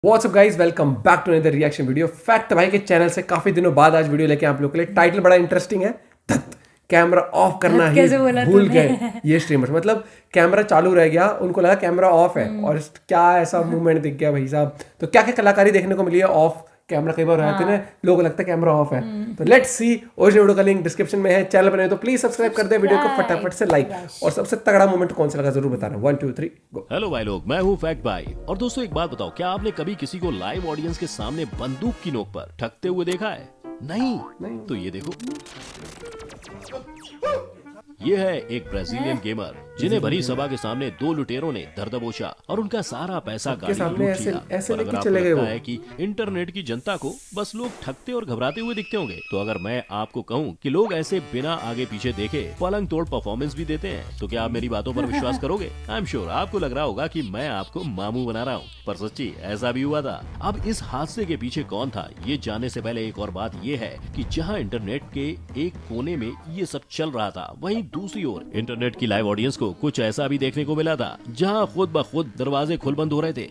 WhatsApp guys, welcome back to another reaction video. Fact भाई के channel से काफी दिनों बाद आज वीडियो लेके आप लोग के लिए। टाइटल बड़ा इंटरेस्टिंग है, धत कैमरा ऑफ करना ही भूल गए ये स्ट्रीमर्स। मतलब कैमरा चालू रह गया, उनको लगा कैमरा ऑफ है और क्या ऐसा मूवमेंट दिख गया भाई साहब। तो क्या क्या कलाकारी देखने को मिली है ऑफ कैमरा। कई बार रहते हैं लोगों को लगता है कैमरा ऑफ है। तो लेट्स सी। ओरिजिनल वीडियो का लिंक डिस्क्रिप्शन में है। चैनल बने तो प्लीज सब्सक्राइब कर दे, वीडियो को फटाफट से लाइक। और सबसे तगड़ा मोमेंट कौन सा लगा जरूर बताना। 1 2 3 गो। हेलो भाई लोग, मैं हूँ फैक्ट भाई। और दोस्तों एक बात बताओ, क्या आपने कभी किसी को लाइव ऑडियंस के सामने बंदूक की नोक पर ठगते हुए देखा है? नहीं। तो ये देखो, ये है एक ब्राजीलियन गेमर जिन्हें भरी सभा के सामने दो लुटेरों ने धर दबोचा और उनका सारा पैसा गाड़ी लूट लिया। और अगर आपको लगता है कि इंटरनेट की जनता को बस लोग ठगते और घबराते हुए दिखते होंगे, तो अगर मैं आपको कहूं कि लोग ऐसे बिना आगे पीछे देखे पलंग तोड़ परफॉर्मेंस भी देते हैं, तो क्या आप मेरी बातों पर विश्वास करोगे? आई एम श्योर आपको लग रहा होगा कि मैं आपको मामू बना रहा हूँ, पर सच्ची ऐसा भी हुआ था। अब इस हादसे के पीछे कौन था, ये जानने से पहले एक और बात ये है कि जहाँ इंटरनेट के एक कोने में ये सब चल रहा था, वहीं दूसरी ओर इंटरनेट की लाइव ऑडियंस को कुछ ऐसा भी देखने को मिला था, जहां खुद ब खुद दरवाजे खुल बंद हो रहे थे।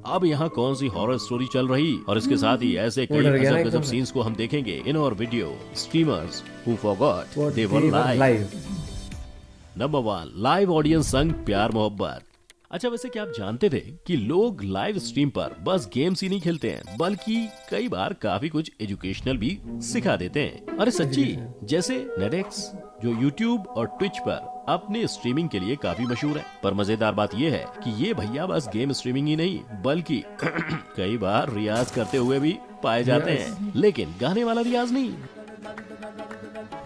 अब यहाँ कौन सी हॉरर स्टोरी चल रही, और इसके साथ ही ऐसे कई गजब गजब सीन्स को हम देखेंगे इन और video streamers who forgot they were live. Number 1, live audience संग प्यार मोहब्बत। अच्छा, वैसे क्या आप जानते थे कि लोग लाइव स्ट्रीम पर बस गेम्स ही नहीं खेलते हैं, बल्कि कई बार काफी कुछ एजुकेशनल भी सिखा देते हैं। अरे सच्ची, जैसे नेटएक्स जो यूट्यूब और ट्विच पर अपने स्ट्रीमिंग के लिए काफी मशहूर है। पर मजेदार बात यह है कि ये भैया बस गेम स्ट्रीमिंग ही नहीं, बल्कि कई बार रियाज करते हुए भी पाए जाते हैं। लेकिन गाने वाला रियाज नहीं,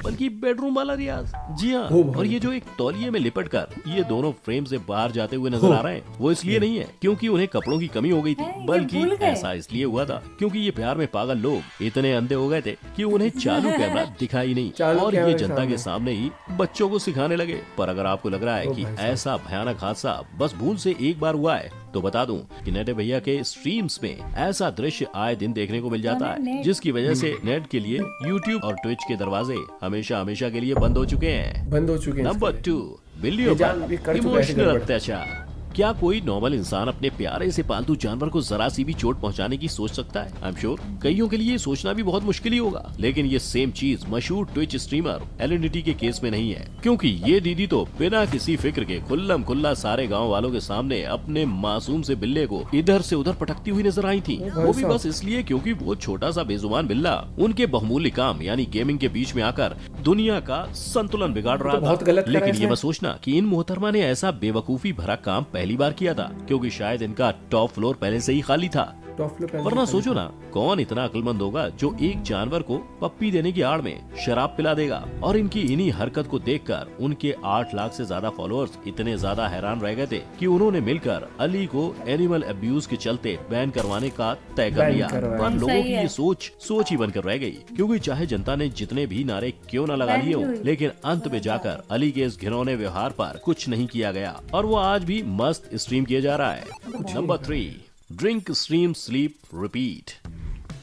बल्कि बेडरूम वाला रियाज। जी हाँ। और ये जो एक तौलिए में लिपट कर ये दोनों फ्रेम से बाहर जाते हुए नजर आ रहे हैं, वो इसलिए नहीं है क्योंकि उन्हें कपड़ों की कमी हो गई थी, बल्कि ऐसा इसलिए हुआ था क्योंकि ये प्यार में पागल लोग इतने अंधे हो गए थे कि उन्हें चालू कैमरा दिखाई नहीं, और ये जनता के सामने ही बच्चों को सिखाने लगे। पर अगर आपको लग रहा है कि ऐसा भयानक हादसा बस भूल से एक बार हुआ है, तो बता दूं कि नेटे भैया के स्ट्रीम्स में ऐसा दृश्य आए दिन देखने को मिल जाता है, जिसकी वजह से नेट के लिए यूट्यूब और ट्विच के दरवाजे हमेशा हमेशा के लिए बंद हो चुके हैं। नंबर 2, बिल्लियों पर इमोशनल अत्याचार। क्या कोई नॉर्मल इंसान अपने प्यारे से पालतू जानवर को जरा सी भी चोट पहुंचाने की सोच सकता है? आई एम श्योर कईयों के लिए सोचना भी बहुत मुश्किल ही होगा। लेकिन ये सेम चीज मशहूर ट्विच स्ट्रीमर एलएनडीटी के केस में नहीं है, क्योंकि ये दीदी तो बिना किसी फिक्र के खुल्लम खुल्ला सारे गाँव वालों के सामने अपने मासूम से बिल्ले को इधर से उधर पटकती हुई नजर आई थी। वो भी बस इसलिए क्योंकि वो छोटा सा बेजुबान बिल्ला उनके बहुमूल्य काम यानी गेमिंग के बीच में आकर दुनिया का संतुलन बिगाड़ रहा था। लेकिन ये मत सोचना कि इन मोहतरमा ने ऐसा बेवकूफी भरा काम पहली बार किया था, क्योंकि शायद इनका टॉप फ्लोर पहले से ही खाली था। वरना सोचो ना, कौन इतना अक्लमंद होगा जो एक जानवर को पप्पी देने की आड़ में शराब पिला देगा। और इनकी इन्हीं हरकत को देखकर उनके 8 लाख से ज्यादा फॉलोअर्स इतने ज्यादा हैरान रह गए थे कि उन्होंने मिलकर अली को एनिमल अब्यूज के चलते बैन करवाने का तय कर लिया। पर लोगों की ये सोच ही बनकर रह गई, क्योंकि चाहे जनता ने जितने भी नारे क्यों न लगा लिए हो, लेकिन अंत में जाकर अली के इस घिनौने व्यवहार पर कुछ नहीं किया गया, और वो आज भी मस्त स्ट्रीम किया जा रहा है। Number 3, drink stream sleep repeat.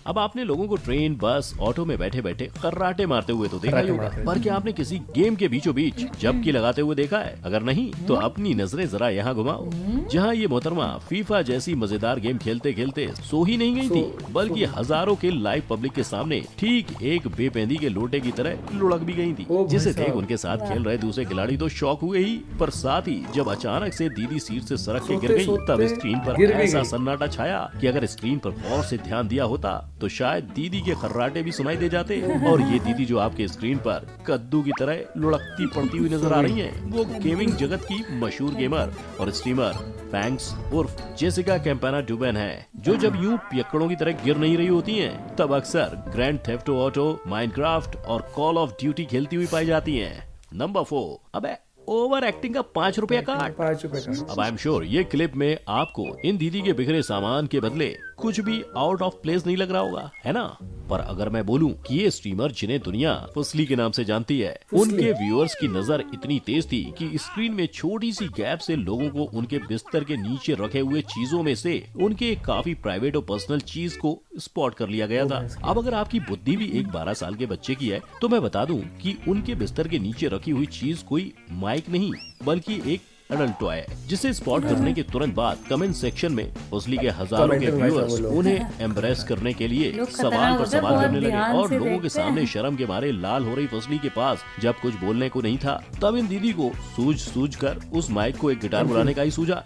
अब आपने लोगों को ट्रेन, बस, ऑटो में बैठे बैठे खर्राटे मारते हुए तो देखा ही होगा, पर क्या आपने किसी गेम के बीचों बीच झपकी लगाते हुए देखा है? अगर नहीं तो अपनी नजरें जरा यहाँ घुमाओ, जहाँ ये मोहतरमा फीफा जैसी मजेदार गेम खेलते खेलते सो ही नहीं गई थी, बल्कि हजारों के लाइव पब्लिक के सामने ठीक एक बेपेंदी के लोटे की तरह लुढ़क भी गई थी, जिसे देख उनके साथ खेल रहे दूसरे खिलाड़ी तो शौक हुए ही, पर साथ ही जब अचानक से दीदी सीट से सरक के गिर गई, तब स्क्रीन पर ऐसा सन्नाटा छाया कि अगर स्क्रीन पर गौर से ध्यान दिया होता तो शायद दीदी के खर्राटे भी सुनाई दे जाते। और ये दीदी जो आपके स्क्रीन पर कद्दू की तरह लुढ़कती पड़ती हुई नजर आ रही हैं, वो गेमिंग जगत की मशहूर गेमर और स्ट्रीमर फैंक्स उर्फ जेसिका कैंपेना डुबेन है, जो जब यूं पियक्कड़ों की तरह गिर नहीं रही होती हैं, तब अक्सर ग्रैंड थेफ्ट ऑटो, माइनक्राफ्ट और कॉल ऑफ ड्यूटी खेलती हुई पाई जाती हैं। नंबर 4, अबे ओवर एक्टिंग का 5 रुपया काट। अब आई एम श्योर ये क्लिप में आपको इन दीदी के बिखरे सामान के बदले कुछ भी आउट ऑफ प्लेस नहीं लग रहा होगा, है ना? पर अगर मैं बोलूं कि ये स्ट्रीमर जिन्हें दुनिया फुसली के नाम से जानती है, उनके व्यूअर्स की नजर इतनी तेज थी कि स्क्रीन में छोटी सी गैप से लोगों को उनके बिस्तर के नीचे रखे हुए चीजों में से उनके काफी प्राइवेट और पर्सनल चीज को स्पॉट कर लिया गया था। अब अगर आपकी बुद्धि भी एक 12 साल के बच्चे की है, तो मैं बता दूं कि उनके बिस्तर के नीचे रखी हुई चीज कोई माइक नहीं, बल्कि एक एडल्ट टॉय है, जिसे स्पॉट करने के तुरंत बाद कमेंट सेक्शन में फसली के हजारों के व्यूअर्स उन्हें एम्ब्रेस करने के लिए सवाल पर सवाल करने लगे और लोगों के सामने शर्म के मारे लाल हो रही फसली के पास जब कुछ बोलने को नहीं था, तब इन दीदी को सूझ कर उस माइक को एक गिटार बुलाने का ही सूझा।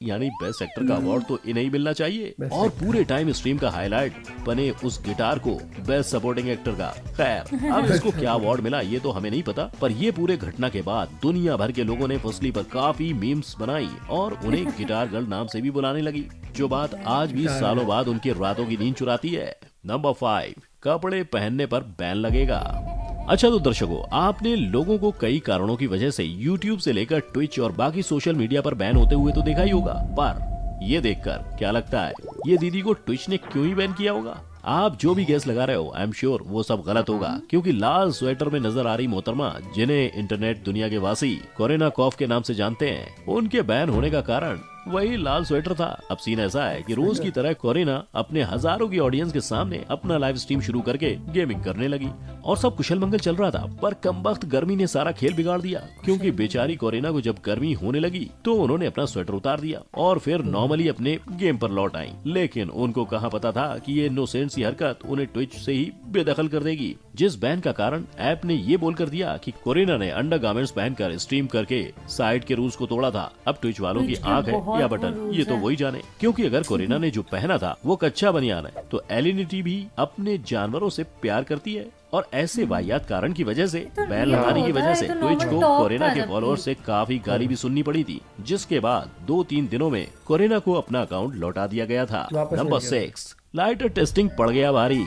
यानी बेस्ट एक्टर का अवार्ड तो इन्हें ही मिलना चाहिए। और पूरे टाइम स्ट्रीम का हाईलाइट बने उस गिटार को बेस्ट सपोर्टिंग एक्टर का। खैर, अब इसको क्या अवार्ड मिला ये तो हमें नहीं पता, पर ये पूरे घटना के बाद दुनिया भर के लोगों ने फसली पर काफी मीम्स बनाई और उन्हें गिटार गर्ल नाम से भी बुलाने लगी, जो बात आज भी सालों बाद उनकी रातों की नींद चुराती है। नंबर 5, कपड़े पहनने पर बैन लगेगा। अच्छा तो दर्शकों, आपने लोगों को कई कारणों की वजह से YouTube से लेकर ट्विच और बाकी सोशल मीडिया पर बैन होते हुए तो देखा ही होगा, पर ये देखकर क्या लगता है ये दीदी को ट्विच ने क्यों ही बैन किया होगा? आप जो भी गैस लगा रहे हो, आई एम श्योर वो सब गलत होगा, क्योंकि लाल स्वेटर में नजर आ रही मोहतरमा, जिन्हें इंटरनेट दुनिया के वासी कोरोना कॉफ के नाम से जानते हैं, उनके बैन होने का कारण वही लाल स्वेटर था। अब सीन ऐसा है कि रोज की तरह कोरिना अपने हजारों की ऑडियंस के सामने अपना लाइव स्ट्रीम शुरू करके गेमिंग करने लगी और सब कुशल मंगल चल रहा था, पर कमबख्त गर्मी ने सारा खेल बिगाड़ दिया, क्योंकि बेचारी कोरिना को जब गर्मी होने लगी तो उन्होंने अपना स्वेटर उतार दिया और फिर नॉर्मली अपने गेम पर लौट आई। लेकिन उनको कहाँ पता था कि ये इनोसेंट सी हरकत उन्हें ट्विच से ही बेदखल कर देगी, जिस बैन का कारण ऐप ने ये बोल कर दिया कि कोरिना ने अंडरगारमेंट्स पहनकर स्ट्रीम करके साइट के रूल्स को तोड़ा था। अब ट्विच वालों की आंख है या बटन, ये तो वही जाने, क्योंकि अगर कोरिना ने जो पहना था वो कच्चा बनियान है, तो एलिनिटी भी अपने जानवरों से प्यार करती है और ऐसे वाहियात कारण की वजह से, बैन लगाने की वजह से ट्विच को कोरिना के फॉलोअर्स से काफी गाली भी सुननी पड़ी थी, जिसके बाद 2-3 दिनों में कोरिना को अपना अकाउंट लौटा दिया गया था। नंबर 6, लाइटर टेस्टिंग पड़ गया भारी।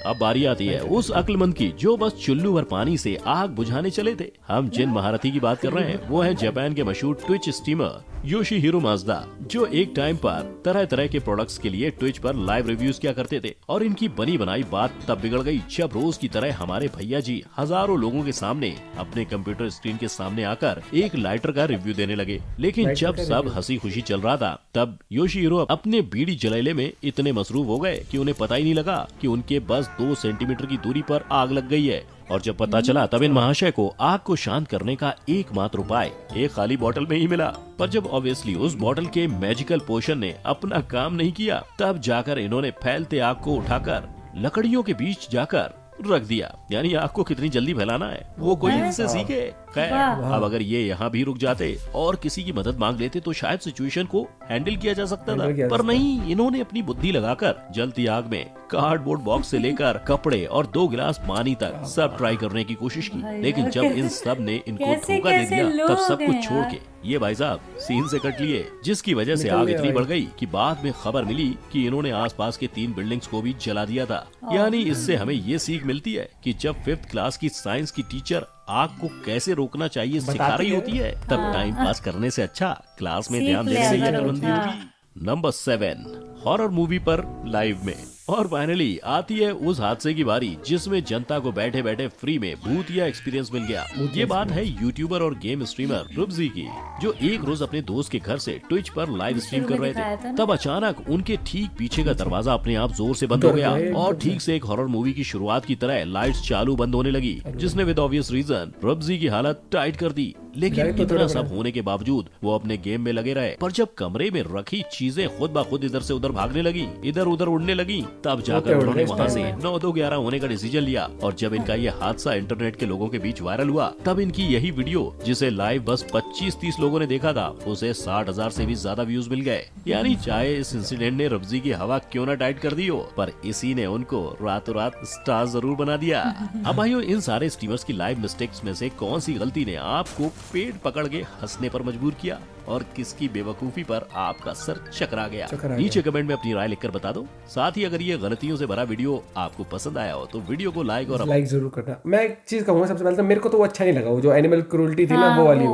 अब बारी आती है उस अक्लमंद की जो बस चुल्लू भर पानी से आग बुझाने चले थे। हम जिन महारथी की बात कर रहे हैं वो है जापान के मशहूर ट्विच स्ट्रीमर योशीहिरो माज़दा, जो एक टाइम पर तरह तरह के प्रोडक्ट्स के लिए ट्विच पर लाइव रिव्यूज किया करते थे। और इनकी बनी बनाई बात तब बिगड़ गई जब रोज की तरह हमारे भैया जी हजारों लोगों के सामने अपने कंप्यूटर स्क्रीन के सामने आकर एक लाइटर का रिव्यू देने लगे। लेकिन जब सब हंसी खुशी चल रहा था, तब योशीहिरो अपने बीड़ी जलाने में इतने मसरूफ हो गए कि उन्हें पता ही नहीं लगा कि उनके बस 2 सेंटीमीटर की दूरी पर आग लग गई है। और जब पता चला तब इन महाशय को आग को शांत करने का एकमात्र उपाय एक खाली बोतल में ही मिला। पर जब ऑब्वियसली उस बोतल के मैजिकल पोशन ने अपना काम नहीं किया, तब जाकर इन्होंने फैलते आग को उठाकर लकड़ियों के बीच जाकर रख दिया। यानी आग को कितनी जल्दी फैलाना है वो कोई इनसे सीखे। खैर, अब अगर ये यहाँ भी रुक जाते और किसी की मदद मांग लेते तो शायद सिचुएशन को हैंडल किया जा सकता था, पर नहीं, इन्होंने अपनी बुद्धि लगाकर जलती आग में कार्डबोर्ड बॉक्स से लेकर कपड़े और 2 गिलास पानी तक सब ट्राई करने की कोशिश की। लेकिन जब इन सब ने इनको धोखा दे दिया, तब सब कुछ छोड़ के ये भाई साहब सीन से कट लिए, जिसकी वजह से आग इतनी बढ़ गई कि बाद में खबर मिली कि इन्होंने आसपास के 3 बिल्डिंग्स को भी जला दिया था। यानी इससे हमें ये सीख मिलती है कि जब 5th क्लास की साइंस की टीचर आग को कैसे रोकना चाहिए सिखा रही होती है, तब टाइम पास करने से अच्छा क्लास में ध्यान देने से ही अकलमंदी होगी। नंबर 7, हॉरर मूवी पर लाइव में। और फाइनली आती है उस हादसे की बारी जिसमें जनता को बैठे बैठे फ्री में भूतिया एक्सपीरियंस मिल गया। ये बात है यूट्यूबर और गेम स्ट्रीमर रुबजी की, जो एक रोज अपने दोस्त के घर से ट्विच पर लाइव स्ट्रीम कर रहे थे। तब अचानक उनके ठीक पीछे का दरवाजा अपने आप जोर से बंद हो गया और ठीक से एक हॉरर मूवी की शुरुआत की तरह लाइट्स चालू बंद होने लगी, जिसने विद ऑब्वियस रीजन रुबजी की हालत टाइट कर दी। लेकिन इतना सब होने के बावजूद वो अपने गेम में लगे रहे। पर जब कमरे में रखी चीजें खुद ब खुद इधर से उधर भागने लगी, इधर उधर उड़ने लगी, तब जाकर उन्होंने वहाँ से 9-2-11 होने का डिसीजन लिया। और जब इनका ये हादसा इंटरनेट के लोगों के बीच वायरल हुआ, तब इनकी यही वीडियो, जिसे लाइव बस 25-30 लोगों ने देखा था, उसे 60,000 से भी ज्यादा व्यूज मिल गए। यानी चाहे इस इंसिडेंट ने रुबजी की हवा क्यों ना टाइट कर दी हो, पर इसी ने उनको रातों रात स्टार जरूर बना दिया। अब भाइयों, इन सारे स्ट्रीमर्स की लाइव मिस्टेक्स में से कौन सी गलती ने आपको पेट पकड़ के हंसने पर मजबूर किया और किसकी बेवकूफी पर आपका सर चकरा गया? नीचे कमेंट में अपनी राय लिखकर बता दो। साथ ही अगर ये गलतियों से भरा वीडियो आपको पसंद आया हो तो वीडियो को लाइक जरूर करना। मैं एक चीज कहूंगा, सबसे पहले तो मेरे को तो वो अच्छा नहीं लगा, वो जो एनिमल क्रूरल्टी थी ना, वो वाली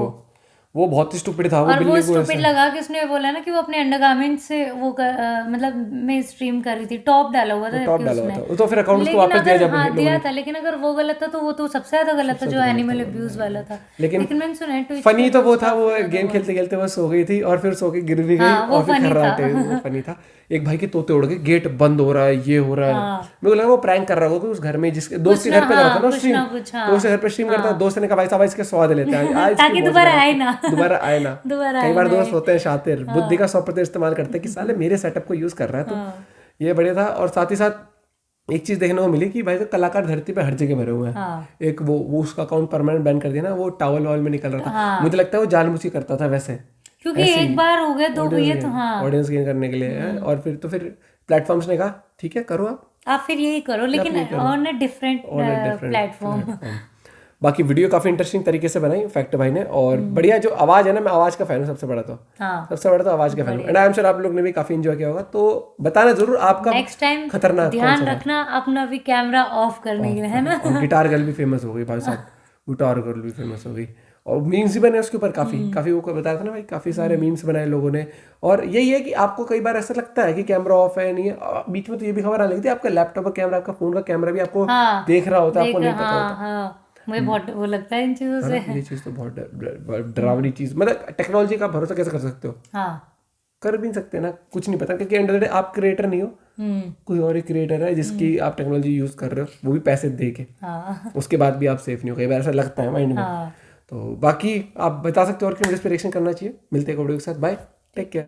वो बहुत ही स्टूपिड था वो और वो बिल्ली को स्टूपिड ऐसे लगा कि उसने बोला ना कि वो अपने अंडरगारमेंट से वो मतलब मैं स्ट्रीम कर रही थी, टॉप डाला हुआ था टॉप जबकि डाला हुआ उसने। था तो फिर अकाउंट उसको लेकिन वापस दिया अगर जब हाँ लोगों दिया ने। था, लेकिन अगर वो गलत था तो वो तो सबसे ज्यादा गलत था जो एनिमल अब्यूज वाला था। लेकिन मैंने सुना है ट्विच फनी पे तो वो उसका था, वो ज्यादा गेम हुआ। खेलते खेलते वो सो गई थी और फिर सो के गिर भी गई हाँ, वो और फिर funny खर्राटे, था। वो फनी था। एक भाई के तोते उड़ गए, गेट बंद हो रहा है, ये हो रहा है। हाँ। मेरे को लगा वो प्रैंक कर रहा होगा कि उस घर में जिसके दोस्त के ना, घर पे जा रहा था ना कुछ स्ट्रीम, ना कुछ, हाँ। तो उसके घर पे स्ट्रीम करता है। दोस्त ने कहा भाई साहब इसके स्वाद लेते हैं आज ताकि की मौज दोबारा करें। आए ना। दोबारा आए ना। दोबारा कई आए बार ना दोस्त आए। होते हैं शातिर, बुद्धि का 100% इस्तेमाल करते हैं कि साले मेरे सेटअप को यूज कर रहा है, तो ये बढ़िया था। और साथ ही साथ एक चीज देखने को मिली कि भाई तो कलाकार धरती पे हर जगह भरे हुए हैं। हाँ। एक वो उसका अकाउंट परमानेंट बैन कर दिया ना, वो टावल वावल में निकल रहा था। मुझे लगता है वो जानबूझ के करता था वैसे, क्योंकि एक बार हो गया तो ये तो हाँ ऑडियंस गेन करने के लिए है। और फिर प्लेटफॉर्म्स ने कहा ठीक है करो आप फिर यही करो, लेकिन ऑन अ डिफरेंट प्लेटफॉर्म। बाकी वीडियो काफी इंटरेस्टिंग तरीके से बनाई फैक्ट भाई ने, और बढ़िया जो आवाज है ना, मैं आवाज का फैन हूँ सबसे बड़ा तो। हाँ। सबसे बड़ा तो आवाज का फैन हूँ। एंड आई एम श्योर आप लोग ने भी काफी एंजॉय किया होगा, तो बताना जरूर आपका नेक्स्ट टाइम खतरनाक ध्यान रखना अपना भी कैमरा ऑफ करने के लिए, है ना। और गिटार गर्ल भी फेमस हो गई भाई साहब, गिटार गर्ल भी फेमस हो गई। और मीम्स भी बने उसके ऊपर काफी वो बताया था ना भाई, काफी सारे मीम्स बनाए लोगों ने। और यही है कि आपको कई बार ऐसा लगता है कि कैमरा ऑफ है, नहीं है। बीच में तो ये भी खबर आने लगी थी आपका लैपटॉप का कैमरा, आपका फोन का कैमरा भी आपको देख रहा होता है, आपको नहीं पता होता। मुझे बहुत वो लगता है इन चीजों से। ये चीज तो बहुत डरावनी चीज, मतलब टेक्नोलॉजी का भरोसा कैसे कर सकते हो? हाँ, कर भी नहीं सकते ना, कुछ नहीं पता, क्योंकि एंड ऑफ द डे आप क्रिएटर नहीं हो, कोई और ही क्रिएटर है जिसकी आप टेक्नोलॉजी यूज कर रहे हो, वो भी पैसे दे के। उसके बाद भी आप सेफ नहीं हो, कई बार ऐसा लगता है माइंड में। तो बाकी आप बता सकते हो और क्यों इंस्पिरेशन करना चाहिए। मिलते हैं एक वीडियो के साथ, बाय, टेक केयर।